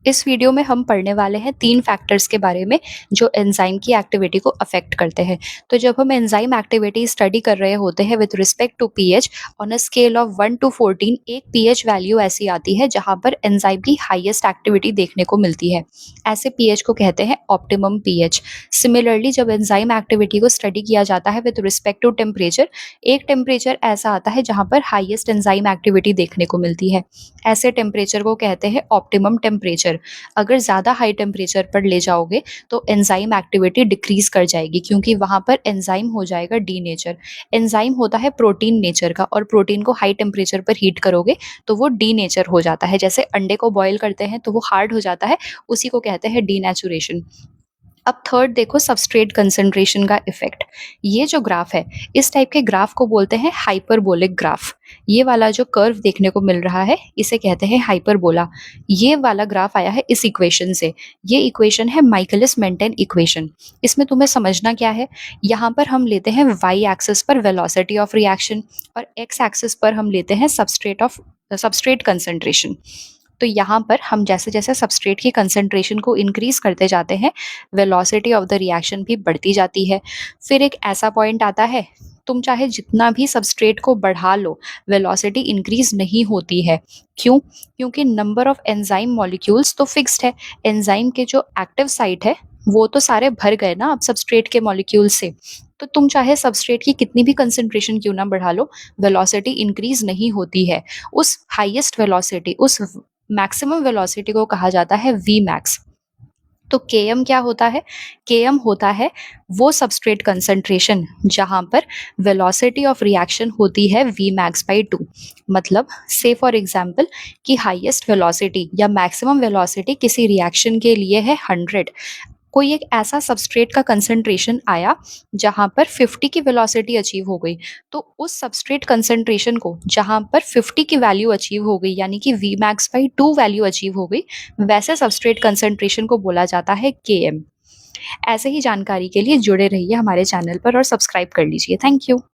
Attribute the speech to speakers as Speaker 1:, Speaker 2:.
Speaker 1: इस वीडियो में हम पढ़ने वाले हैं 3 फैक्टर्स के बारे में जो एंजाइम की एक्टिविटी को अफेक्ट करते हैं। तो जब हम एंजाइम एक्टिविटी स्टडी कर रहे होते हैं with respect to pH on a scale of 1 to 14 एक पीएच वैल्यू ऐसी आती है जहां पर एंजाइम की हाईएस्ट एक्टिविटी देखने को मिलती है। ऐसे पीएच को कहते हैं ऑप्टिमम पीएच। सिमिलरली जब एंजाइम एक्टिविटी को स्टडी किया जाता है विद रिस्पेक्ट टू टेम्परेचर, एक टेम्परेचर ऐसा आता है जहां पर हाईएस्ट एंजाइम एक्टिविटी देखने को मिलती है। ऐसे टेम्परेचर को कहते हैं ऑप्टिमम टेम्परेचर। अगर ज़्यादा हाई टेम्परेचर पर ले जाओगे तो एंजाइम एक्टिविटी डिक्रीज कर जाएगी क्योंकि वहाँ पर एंजाइम हो जाएगा डीनेचर। एंजाइम होता है प्रोटीन नेचर का और प्रोटीन को हाई टेम्परेचर पर हीट करोगे तो वो डीनेचर हो जाता है। जैसे अंडे को बॉयल करते हैं तो वो हार्ड हो जाता है, उसी को कहते हैं डीनेचुरेशन। अब थर्ड देखो सबस्ट्रेट कंसंट्रेशन का इफेक्ट। ये जो ग्राफ है इस टाइप के ग्राफ को बोलते हैं हाइपरबोलिक ग्राफ। ये वाला जो कर्व देखने को मिल रहा है इसे कहते हैं हाइपरबोला। ये वाला ग्राफ आया है इस इक्वेशन से। ये इक्वेशन है माइकलिस मेंटेन इक्वेशन। इसमें तुम्हें समझना क्या है, यहाँ पर हम लेते हैं वाई एक्सिस पर वेलोसिटी ऑफ रिएक्शन और एक्स एक्सिस पर हम लेते हैं सबस्ट्रेट कंसंट्रेशन। तो यहाँ पर हम जैसे जैसे सबस्ट्रेट की कंसंट्रेशन को इंक्रीज करते जाते हैं वेलोसिटी ऑफ द रिएक्शन भी बढ़ती जाती है। फिर एक ऐसा पॉइंट आता है, तुम चाहे जितना भी सबस्ट्रेट को बढ़ा लो वेलोसिटी इंक्रीज नहीं होती है। क्यों? क्योंकि नंबर ऑफ एंजाइम मॉलिक्यूल्स तो फिक्स्ड है। एंजाइम के जो एक्टिव साइट है वो तो सारे भर गए ना अब सबस्ट्रेट के मॉलिक्यूल से। तो तुम चाहे सबस्ट्रेट की कितनी भी कंसंट्रेशन क्यों ना बढ़ा लो, वेलोसिटी इंक्रीज नहीं होती है। उस हाईएस्ट वेलोसिटी, उस मैक्सिमम वेलोसिटी को कहा जाता है वी मैक्स। तो Km क्या होता है? Km होता है वो सबस्ट्रेट कंसंट्रेशन जहां पर वेलोसिटी ऑफ रिएक्शन होती है V max by 2। मतलब से फॉर एग्जांपल कि हाईएस्ट वेलोसिटी या मैक्सिमम वेलोसिटी किसी रिएक्शन के लिए है 100। कोई एक ऐसा सबस्ट्रेट का कंसंट्रेशन आया जहां पर 50 की वेलोसिटी अचीव हो गई, तो उस सबस्ट्रेट कंसंट्रेशन को जहां पर 50 की वैल्यू अचीव हो गई यानी कि V max by 2 value achieve हो गई, वैसे सबस्ट्रेट कंसंट्रेशन को बोला जाता है Km। ऐसे ही जानकारी के लिए जुड़े रहिए हमारे चैनल पर और सब्सक्राइब कर लीजिए। Thank you.